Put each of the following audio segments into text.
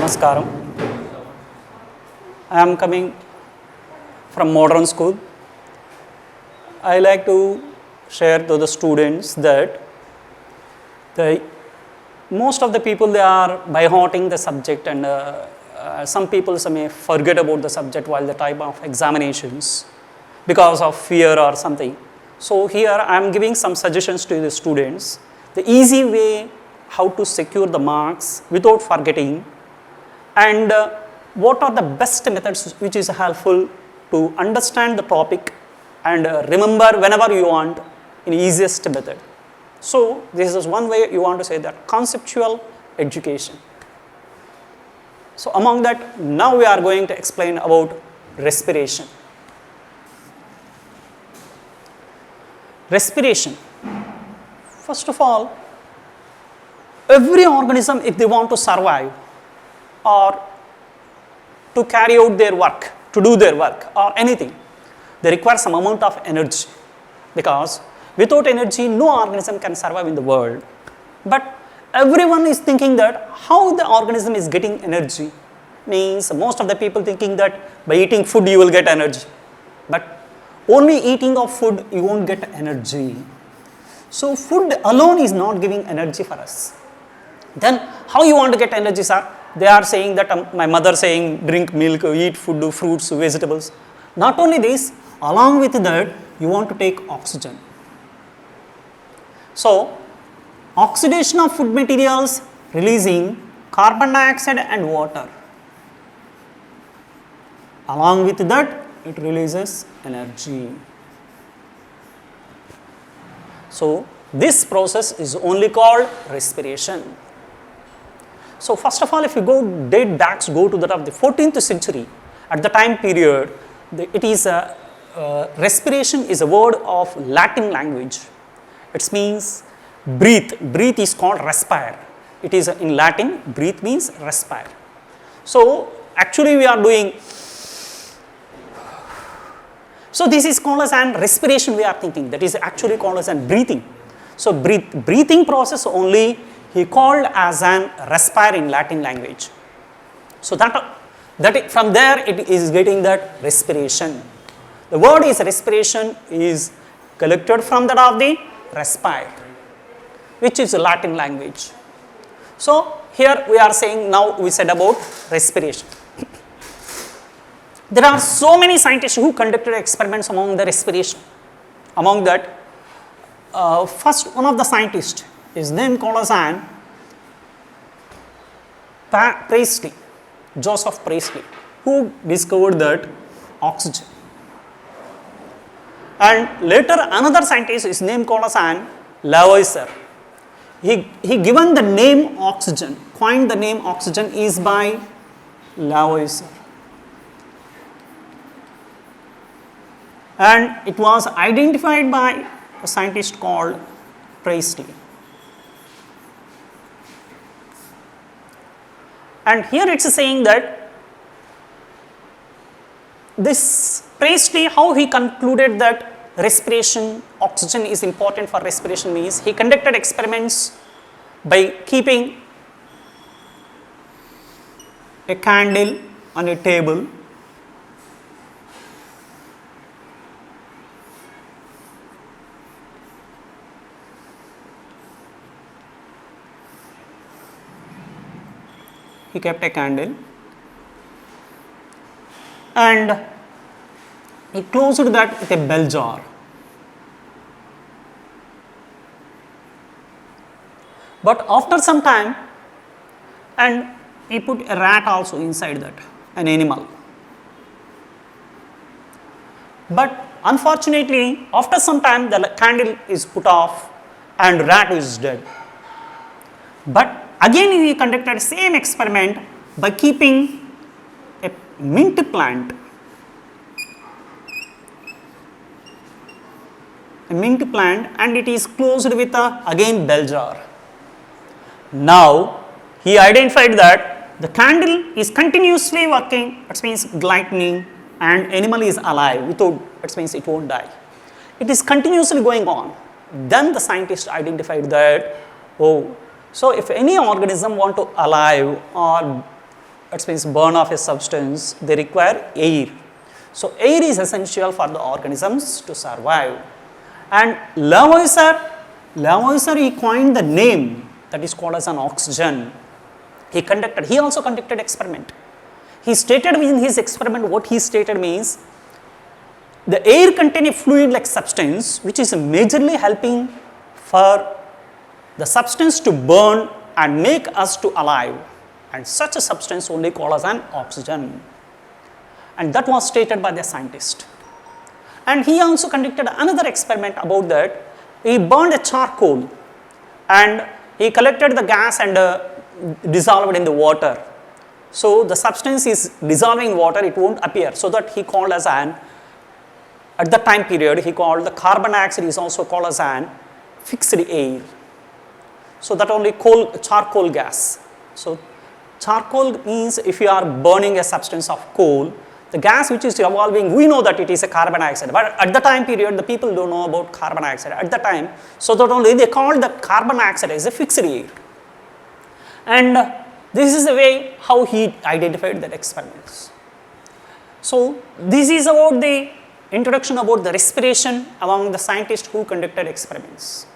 Namaskaram. I am coming from modern school. I like to share to the students that most of the people they are by hearting the subject, and some people may forget about the subject while the time of examinations because of fear or something. So here I am giving some suggestions to the students, the easy way how to secure the marks without forgetting, and what are the best methods which is helpful to understand the topic and remember whenever you want in easiest method. So this is one way you want to say that conceptual education. So among that, now we are going to explain about respiration. Respiration. First of all, every organism, if they want to survive or to carry out their work, to do their work or anything, they require some amount of energy, because without energy no organism can survive in the world. But everyone is thinking that how the organism is getting energy, means most of the people thinking that by eating food you will get energy, but only eating of food you won't get energy. So food alone is not giving energy for us. Then how you want to get energy, sir? They are saying that my mother saying drink milk, eat food, fruits, vegetables. Not only this, along with that you want to take oxygen. So oxidation of food materials releasing carbon dioxide and water. Along with that it releases energy. So this process is only called respiration. So first of all, if you go to the 14th century, at the time period, respiration is a word of Latin language. It means breathe. Breathe is called respire. It is in Latin, breathe means respire. So actually we are doing, so this is called as an respiration we are thinking, that is actually called as an breathing. So breathing process only he called as an respire in Latin language. So from there it is getting that respiration. The word is respiration is collected from that of the respire, which is Latin language. So here we are saying, now we said about respiration. There are so many scientists who conducted experiments among the respiration. Among that, first one of the scientists is named called as an Priestley, Joseph Priestley, who discovered that oxygen. And later another scientist is named called as an Lavoisier. He given the name oxygen, coined the name oxygen is by Lavoisier. And it was identified by a scientist called Priestley. And here it's saying that this Priestley, how he concluded that respiration, oxygen is important for respiration, means he conducted experiments by keeping a candle on a table. He kept a candle and he closed that with a bell jar. But after some time, and he put a rat also inside that, an animal. But unfortunately, after some time the candle is put off and rat is dead. But again he conducted same experiment by keeping a mint plant. And it is closed with a again bell jar. Now he identified that the candle is continuously working, it means lightning, and animal is alive without, it means it won't die. It is continuously going on. Then the scientist identified that, oh, so if any organism want to alive or it means burn of a substance, they require air. So air is essential for the organisms to survive. And Lavoisier he coined the name that is called as an oxygen. He also conducted experiment. He stated in his experiment, what he stated means, the air contains a fluid like substance which is majorly helping for the substance to burn and make us to alive, and such a substance only called as an oxygen, and that was stated by the scientist. And he also conducted another experiment about that. He burned a charcoal and he collected the gas and dissolved in the water. So the substance is dissolving in water, it won't appear, so that he called as an, at the time period he called the carbon dioxide is also called as an fixed air. So that only charcoal gas. So charcoal means if you are burning a substance of coal, the gas which is evolving, we know that it is a carbon dioxide, but at the time period the people don't know about carbon dioxide at the time, so that only they called the carbon dioxide as a fixed air. And this is the way how he identified the experiments. So this is about the introduction about the respiration among the scientists who conducted experiments.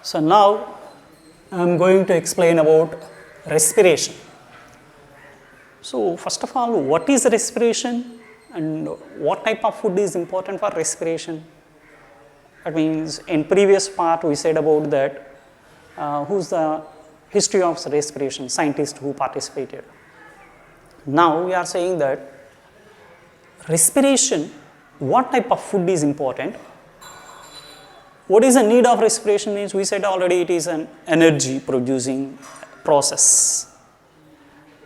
So now I am going to explain about respiration. So first of all, what is respiration and what type of food is important for respiration? That means in previous part we said about that who's the history of respiration, scientist who participated. Now we are saying that respiration, what type of food is important? What is the need of respiration means we said already it is an energy producing process.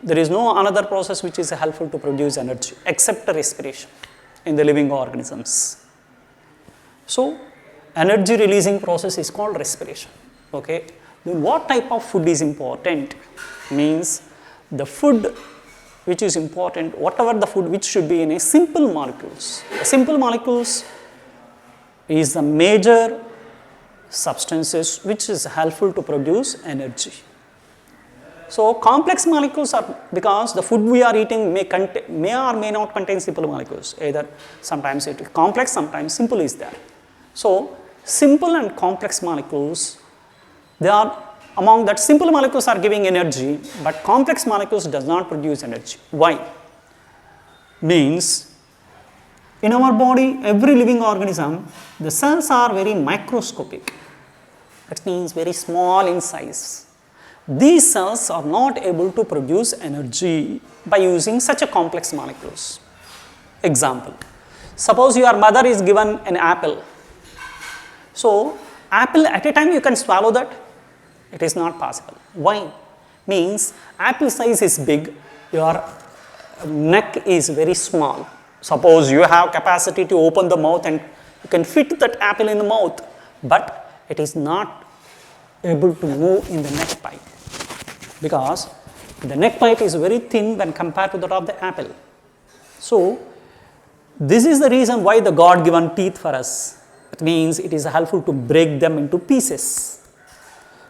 There is no another process which is helpful to produce energy except respiration in the living organisms. So energy releasing process is called respiration. Okay. Then what type of food is important means the food which is important, whatever the food which should be in a simple molecules. The simple molecules is the major substances which is helpful to produce energy. So complex molecules are because the food we are eating may or may not contain simple molecules. Either sometimes it is complex, sometimes simple is there. So simple and complex molecules, they are among that simple molecules are giving energy, but complex molecules does not produce energy. Why? Means in our body, every living organism, the cells are very microscopic. That means very small in size. These cells are not able to produce energy by using such a complex molecules. Example, suppose your mother is given an apple. So apple at a time you can swallow that? It is not possible. Why? Means apple size is big, your neck is very small. Suppose you have capacity to open the mouth and you can fit that apple in the mouth, but it is not able to move in the neck pipe because the neck pipe is very thin when compared to that of the apple. So this is the reason why the God given teeth for us. It means it is helpful to break them into pieces.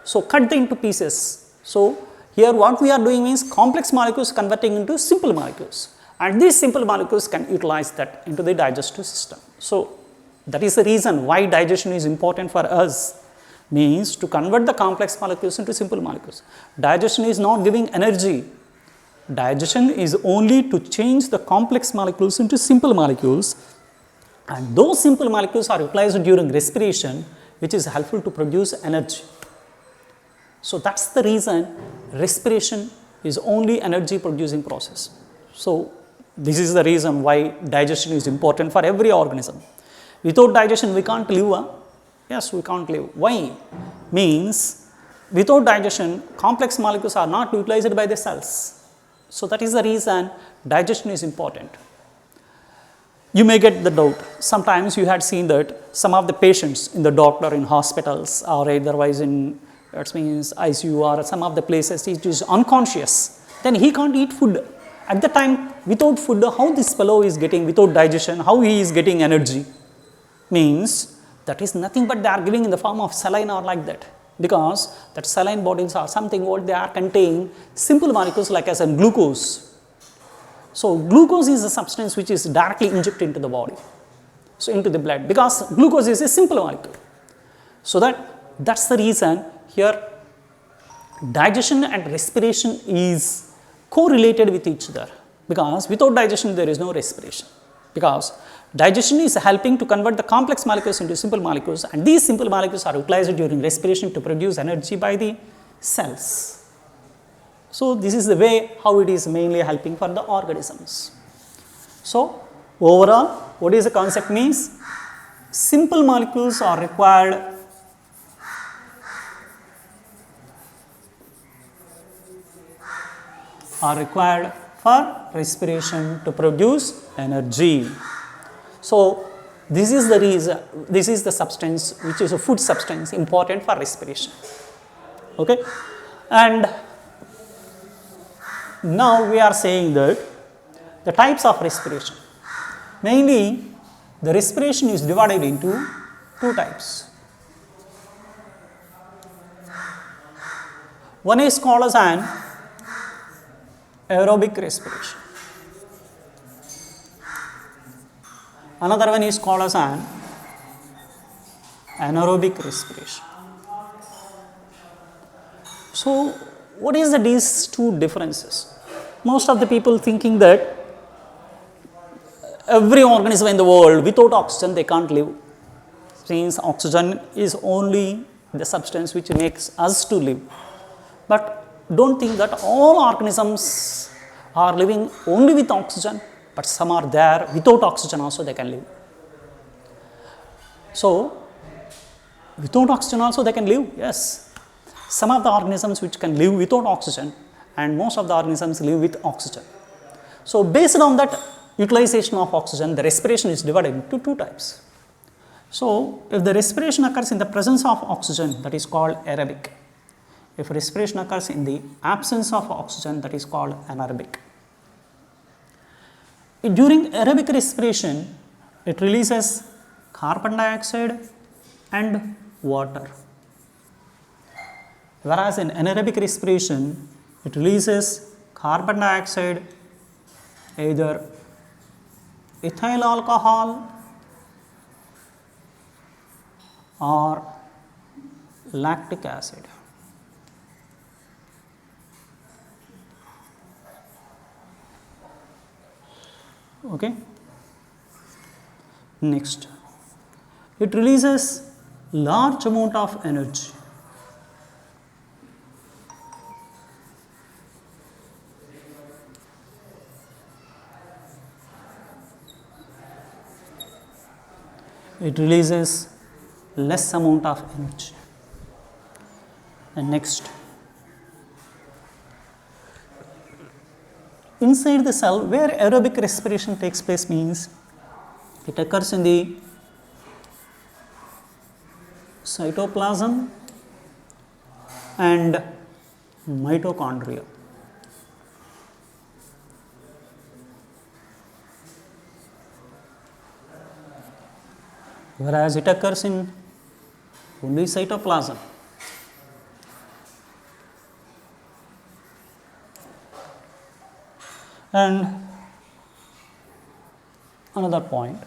So cut them into pieces. So here what we are doing means complex molecules converting into simple molecules, and these simple molecules can utilize that into the digestive system. So that is the reason why digestion is important for us, means to convert the complex molecules into simple molecules. Digestion is not giving energy. Digestion is only to change the complex molecules into simple molecules, and those simple molecules are utilized during respiration, which is helpful to produce energy. So that's the reason respiration is only energy producing process. So this is the reason why digestion is important for every organism. Without digestion we can't live. Yes, we can't live. Why? Means without digestion complex molecules are not utilized by the cells. So that is the reason digestion is important. You may get the doubt. Sometimes you had seen that some of the patients in the doctor in hospitals or otherwise in that means ICU or some of the places it is unconscious. Then he can't eat food. At the time without food, how this fellow is getting without digestion, how he is getting energy? Means that is nothing but they are giving in the form of saline or like that. Because that saline bottles are something what they are containing simple molecules like as in glucose. So glucose is a substance which is directly injected into the body. So into the blood, because glucose is a simple molecule. So that's the reason here digestion and respiration is correlated with each other, because without digestion there is no respiration, because digestion is helping to convert the complex molecules into simple molecules, and these simple molecules are utilized during respiration to produce energy by the cells. So this is the way how it is mainly helping for the organisms. So overall what is the concept means? Simple molecules are required for respiration to produce energy. So this is the reason, this is the substance which is a food substance important for respiration. Okay, and now we are saying that the types of respiration, mainly the respiration is divided into two types. One is called as an aerobic respiration. Another one is called as an anaerobic respiration. So, what is these two differences? Most of the people thinking that every organism in the world without oxygen they can't live, since oxygen is only the substance which makes us to live. But don't think that all organisms are living only with oxygen, but some are there without oxygen also they can live. So, without oxygen also they can live, yes. Some of the organisms which can live without oxygen and most of the organisms live with oxygen. So, based on that utilization of oxygen, the respiration is divided into two types. So, if the respiration occurs in the presence of oxygen, that is called aerobic. If respiration occurs in the absence of oxygen, that is called anaerobic. During aerobic respiration, it releases carbon dioxide and water. Whereas in anaerobic respiration, it releases carbon dioxide, either ethyl alcohol or lactic acid. Okay. Next, it releases large amount of energy. It releases less amount of energy. And next, inside the cell where aerobic respiration takes place means it occurs in the cytoplasm and mitochondria. Whereas it occurs in only cytoplasm. And another point,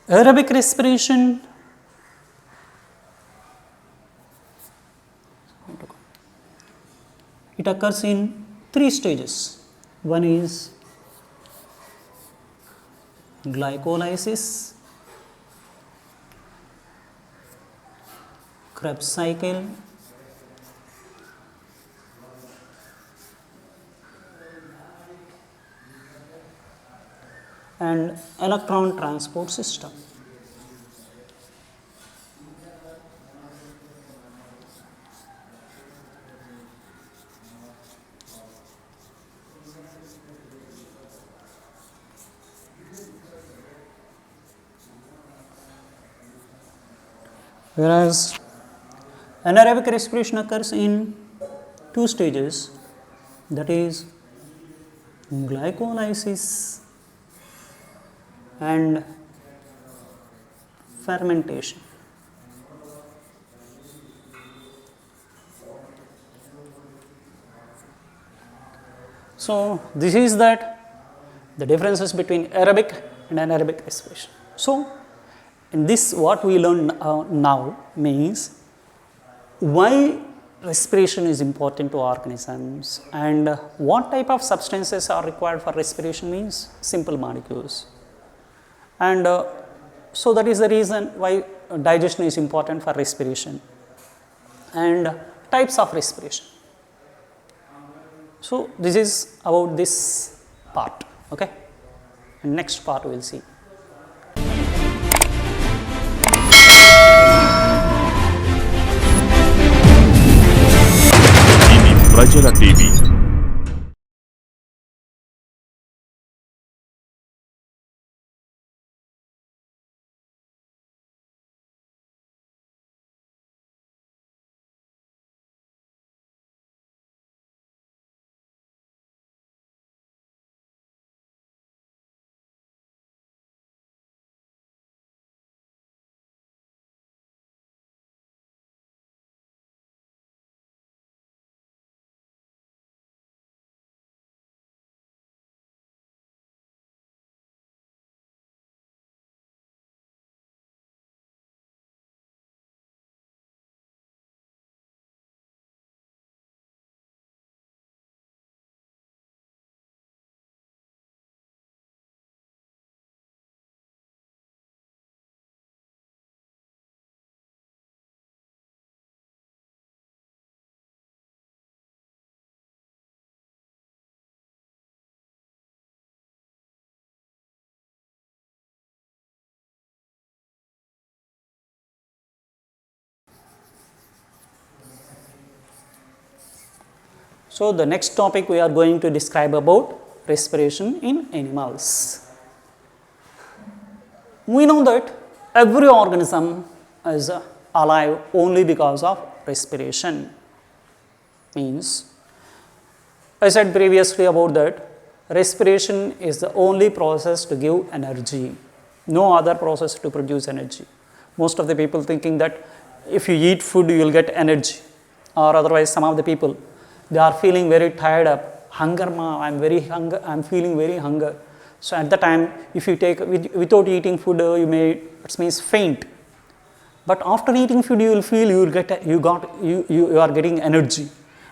aerobic respiration it occurs in three stages. One is glycolysis, Krebs cycle, and electron transport system. Whereas anaerobic respiration occurs in two stages, that is glycolysis and fermentation. So, this is that the differences between aerobic and anaerobic respiration. So, in this what we learn now means why respiration is important to organisms and what type of substances are required for respiration means simple molecules. And so that is the reason why digestion is important for respiration and types of respiration. So, this is about this part, okay, and next part we will see. ఇది ప్రజల TV So, the next topic we are going to describe about respiration in animals. We know that every organism is alive only because of respiration. Means, I said previously about that respiration is the only process to give energy, no other process to produce energy. Most of the people thinking that if you eat food you will get energy, or otherwise some of the people they are feeling very tired up, hunger ma, I am feeling very hunger. So at the time if you take without eating food you may, it means faint. But after eating food you will feel you are getting energy.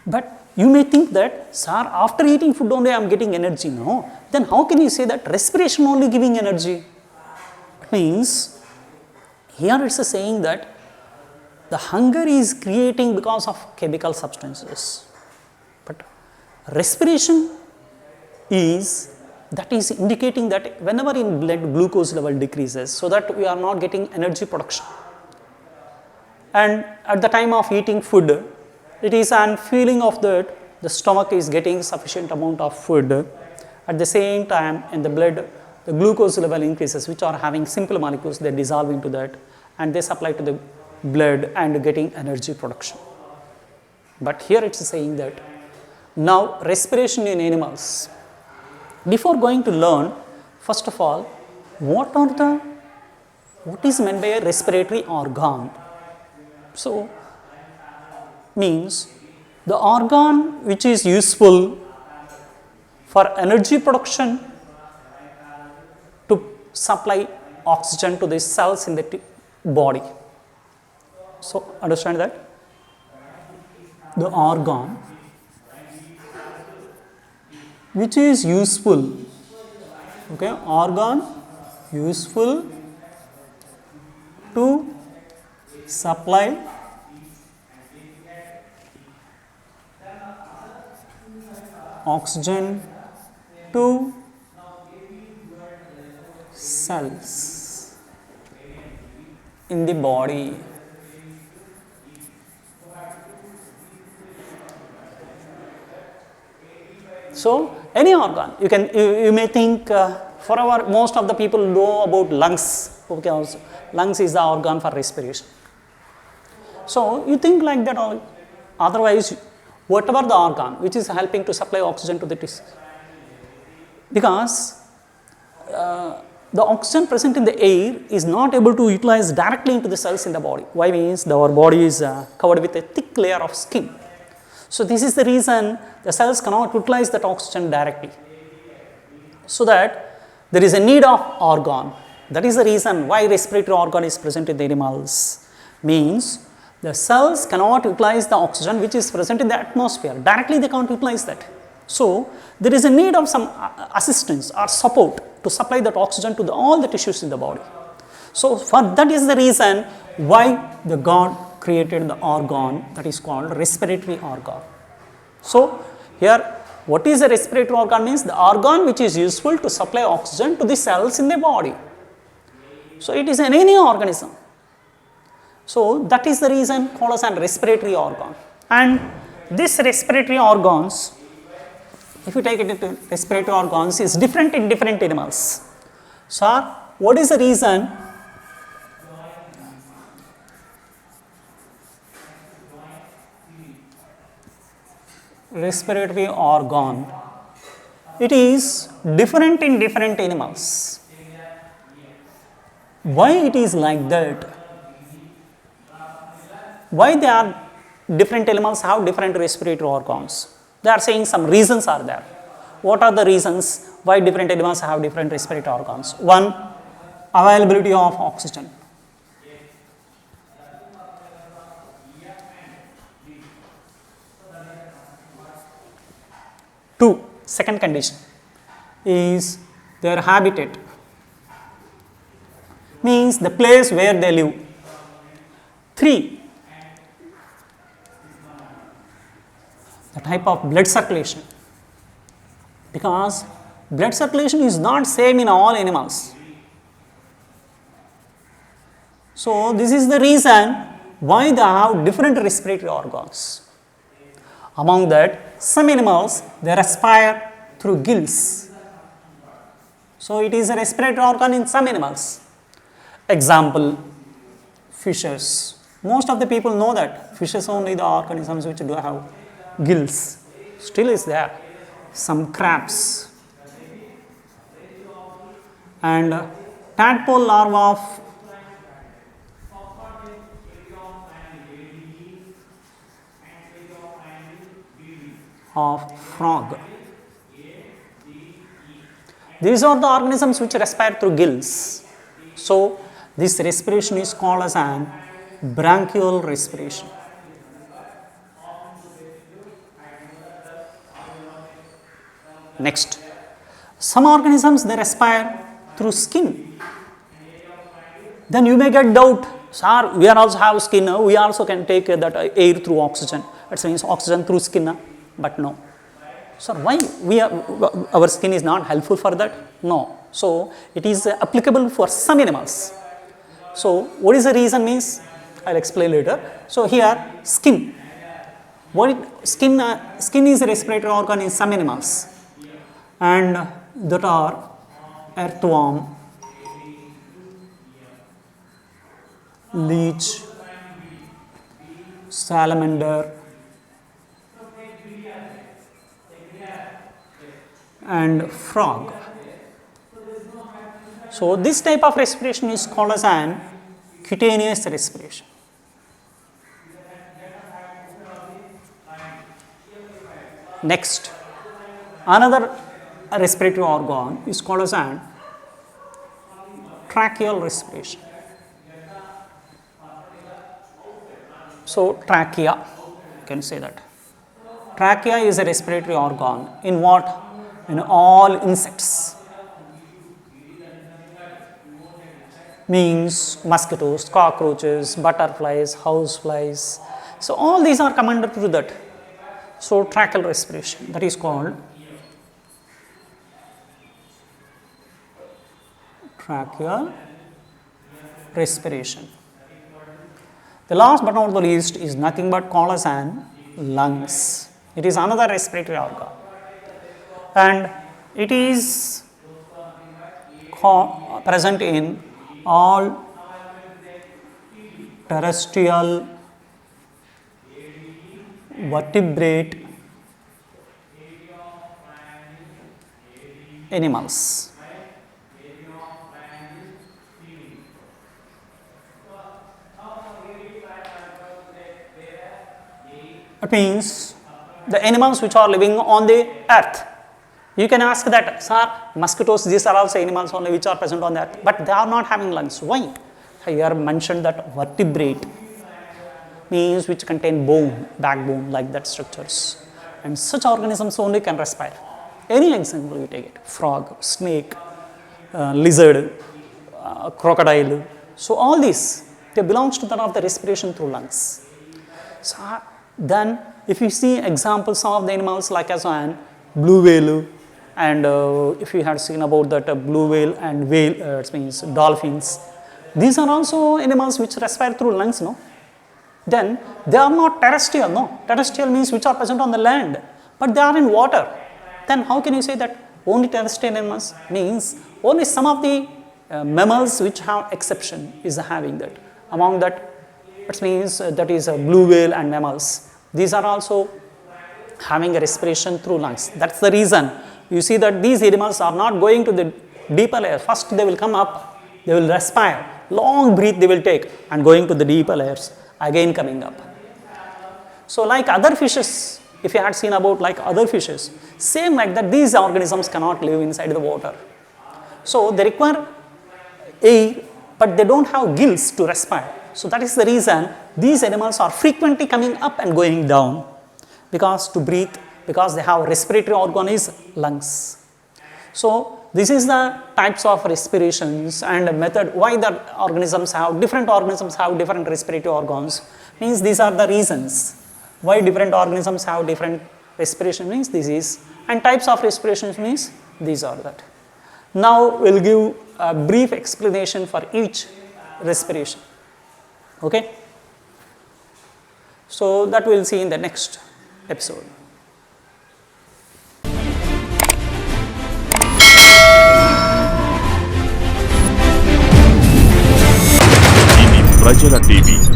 But you may think that, sir, after eating food only I am getting energy. No, then how can you say that respiration only giving energy? It means here it's a saying that the hunger is creating because of chemical substances, but respiration is indicating that whenever in blood glucose level decreases, so that we are not getting energy production. And at the time of eating food, it is an feeling of that the stomach is getting sufficient amount of food. At the same time in the blood, the glucose level increases, which are having simple molecules, they dissolve into that and they supply to the blood and getting energy production. But here it is saying that now respiration in animals. Before going to learn, first of all, what is meant by a respiratory organ? So, means the organ which is useful for energy production to supply oxygen to the cells in the body. So, understand that the organ which is useful, okay, organ useful to supply oxygen to cells in the body. So, any organ, you may think forever most of the people know about lungs, because lungs is the organ for respiration. So, you think like that, or otherwise whatever the organ which is helping to supply oxygen to the tissues, because the oxygen present in the air is not able to utilize directly into the cells in the body. Why? Means our body is covered with a thick layer of skin. So, this is the reason the cells cannot utilize that oxygen directly. So, that there is a need of organ. That is the reason why respiratory organ is present in the animals. Means the cells cannot utilize the oxygen which is present in the atmosphere. Directly they can't utilize that. So, there is a need of some assistance or support to supply that oxygen to all the tissues in the body. So, for that is the reason why the God created the organ that is called respiratory organ. So, here what is a respiratory organ? Means the organ which is useful to supply oxygen to the cells in the body. So, it is in any organism. So, that is the reason called as a respiratory organ. And this respiratory organs, if you take it into respiratory organs, is different in different animals. So, what is the reason? Respiratory organ, it is different in different animals. Why it is like that? Why they are different animals have different respiratory organs? They are saying some reasons are there. What are the reasons why different animals have different respiratory organs? One, availability of oxygen. Two, second condition is their habitat, means the place where they live. Three, the type of blood circulation, because blood circulation is not same in all animals. So, this is the reason why they have different respiratory organs. Among that, some animals, they respire through gills. So it is a respiratory organ in some animals. Example, fishes. Most of the people know that fishes only the organisms which do have gills. Still is there. Some crabs. And tadpole larva of frog. These are the organisms which respire through gills. So this respiration is called as an branchial respiration. Next, some organisms they respire through skin. Then you may get doubt, sir, we are also have skin, we also can take that air through oxygen. That means oxygen through skin, but no. Sir, why our skin is not helpful for that? No. So it is applicable for some animals. So what is the reason means? I'll explain later. So here skin. Skin is a respiratory organ in some animals, and that are earthworm, leech, salamander, and frog. So this type of respiration is called as an cutaneous respiration. Next, another respiratory organ is called as an tracheal respiration. So trachea, you can say that. Trachea is a respiratory organ in what? In all insects. Means mosquitoes, cockroaches, butterflies, houseflies. So all these are come under to that. So tracheal respiration, that is called tracheal respiration. The last but not the least is nothing but called as an lungs. It is another respiratory organ, and it is present in all terrestrial vertebrate animals. That means the animals which are living on the earth. You can ask that, sir, mosquitoes, these are also animals only which are present on the earth, but they are not having lungs. Why? Here mentioned that vertebrate means which contain bone, backbone, like that structures. And such organisms only can respire. Any example you take it, frog, snake, lizard, crocodile. So all these, they belongs to that of the respiration through lungs. So then if you see examples, some of the animals like as an blue whale, and if you had seen about that blue whale and whale, it means dolphins, these are also animals which respire through lungs, no? Then they are not terrestrial, no? Terrestrial means which are present on the land, but they are in water. Then how can you say that only terrestrial animals? Means only some of the mammals which have exception is having that. Among that, it means that is blue whale and mammals. These are also having a respiration through lungs. That's the reason you see that these animals are not going to the deeper layers. First they will come up, they will respire, long breath they will take, and going to the deeper layers, again coming up. So like other fishes, if you had seen about like other fishes, same like that, these organisms cannot live inside the water. So they require air, but they don't have gills to respire. So that is the reason these animals are frequently coming up and going down, because to breathe, because they have respiratory organ is lungs. So this is the types of respirations and method why the different organisms have different respiratory organs. Means these are the reasons why different organisms have different respiration, means this is, and types of respirations means these are that. Now we'll give a brief explanation for each respiration. Okay. So that we'll see in the next episode. ఇది ప్రజల TV.